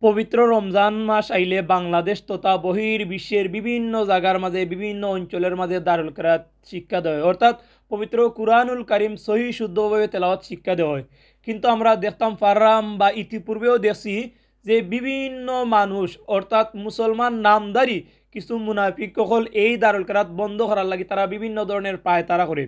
পবিত্র রমজান মাস আইলে বাংলাদেশ তথা বহির্বিশ্বের বিভিন্ন জায়গার মাঝে বিভিন্ন অঞ্চলের মাঝে দারুল কিরাত শিক্ষা দেওয়া হয়, অর্থাৎ পবিত্র কুরআনুল কারীম সহি শুদ্ধভাবে তেলাওয়াত শিক্ষা দেওয়া হয়। কিন্তু আমরা দেখতাম পারলাম বা ইতিপূর্বেও দেখছি যে বিভিন্ন মানুষ অর্থাৎ মুসলমান নামদারি কিছু মুনাফিক সকল এই দারুল কিরাত বন্ধ করার লাগে তারা বিভিন্ন ধরনের পায়তারা করে।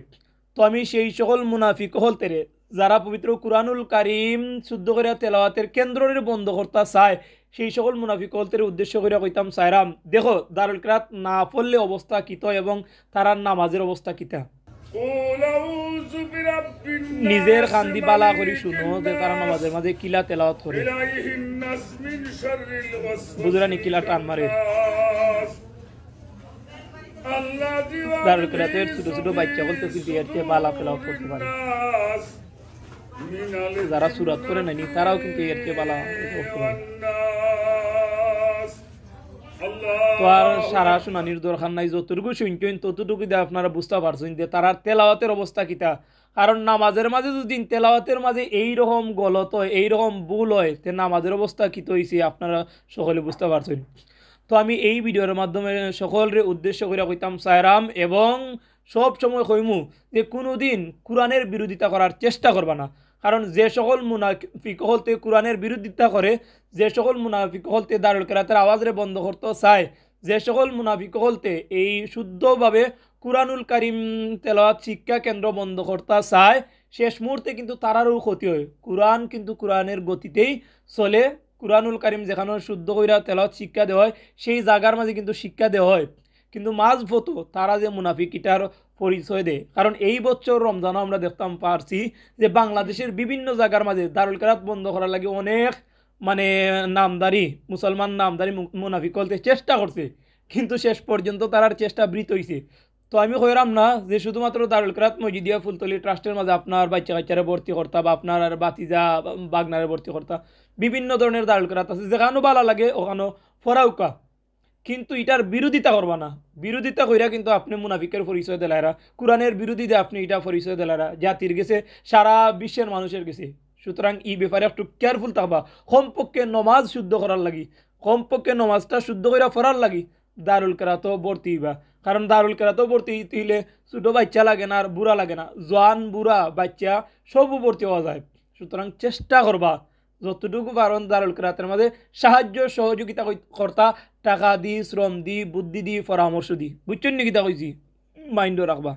তো আমি সেই সকল মুনাফিক হল তেরে যারা পবিত্র কুরআনুল কারীম শুদ্ধ করে তেলাওয়াতের কেন্দ্রের বন্ধ করতে চায় সেই সকল মুনাফিক হলতের উদ্দেশ্য করে কইতাম সাইরাম দেখো দারুল কিরাত না পড়লে অবস্থা কিত এবং তারার নামাজের অবস্থা কিতা। নিজের কান্দি বালা করি শুনো যে তারা নামাজের মাঝে কিলা তেলাওয়াত করে বুঝরানি কিলা টান মারে। দারুল কিরাতের ছোট ছোট বাচ্চা বলতে বিয়ের চেয়ে বালা তেলাওয়াত করতে পারে, যারা সুরাত করে নেয়নি তারাও কিন্তু এর চেয়ে বালা করতে পারে। তো আর সারা শুনানির দরকার নাই, যতটুকু শুনছেন ততটুকু দিয়ে আপনারা বুঝতে পারছেন যে তারার তেলাওয়াতের অবস্থা কিতা। কারণ নামাজের মাঝে যদি তেলাওয়াতের মাঝে এইরকম গলত হয় এইরকম ভুল হয় তে নামাজের অবস্থা কিত হয়েছে আপনারা সকলে বুঝতে পারছেন। তো আমি এই ভিডিওর মাধ্যমে সকলের উদ্দেশ্য করে কইতাম সায়রাম এবং সব সময় কইমু যে কোনো দিন কোরআনের বিরোধিতা করার চেষ্টা করবা না। কারণ যে সকল মুনাফিক হলতে কোরআনের বিরোধিতা করে, যে সকল মুনাফিক হলতে দারুল কিরাতের আওয়াজরে বন্ধ করতে চায়, যে সকল মুনাফিক হলতে এই শুদ্ধভাবে কুরআনুল কারীম তেলাওয়াত শিক্ষা কেন্দ্র বন্ধ করতে চায় শেষ মুহূর্তে কিন্তু তারারও ক্ষতি হয়। কোরআন কিন্তু কোরআনের গতিতেই চলে, কুরআনুল কারীম যেখানে শুদ্ধ কইরা তেলাওয়াত শিক্ষা দেওয়া হয় সেই জায়গার মাঝে কিন্তু শিক্ষা দেওয়া হয়। কিন্তু মাঝ ভতো তারা যে মুনাফিক এটার পরিচয় দেয়। কারণ এই বছর রমজানও আমরা দেখতাম পারছি যে বাংলাদেশের বিভিন্ন জায়গার মাঝে দারুল কিরাত বন্ধ করার লাগে অনেক নামদারি মুসলমান নামদারি মুনাফিক করতে চেষ্টা করছে, কিন্তু শেষ পর্যন্ত তারার চেষ্টা বৃথ হয়েছে। তো আমি কইরাম না যে শুধুমাত্র দারুল কিরাত মসজিদিয়া ফুলতলি ট্রাস্টের মাঝে আপনার বাচ্চা কাচ্চারে ভর্তি করতা বা আপনার আর বাতিজা বাগনারে ভর্তি করতা, বিভিন্ন ধরনের দারুল কিরাত আছে যেখানেও ভালো লাগে ওখানেও ফরাউকা, কিন্তু এটার বিরোধিতা করবা না। বিরোধিতা কইরা কিন্তু আপনি মুনাফিকের পরিচয় দিলাইরা, কোরআনের বিরোধীতে আপনি এটা পরিচয় দিলাইরা, জাতির গেছে সারা বিশ্বের মানুষের গেছে। সুতরাং এই ব্যাপারে একটু কেয়ারফুল থাকবা। কমপক্ষে নমাজ শুদ্ধ করার লাগি, কমপক্ষে নমাজটা শুদ্ধ কইরা পড়ার লাগি দারুল কিরাতও ভর্তি হইবা। কারণ দারুল কিরাতও ভর্তি হইলে ছোটো বাচ্চা লাগে না আর বুড়া লাগে না, জোয়ান বুড়া বাচ্চা সবও ভর্তি হওয়া যায়। সুতরাং চেষ্টা করবা যতটুকু পারেন দারুল কিরাতের মাঝে সাহায্য সহযোগিতা কর্তা টাকা দি শ্রম দি বুদ্ধি দি পরামর্শ দি, বুঝছেন নাকি তা কইছি, মাইন্ডও রাখবা।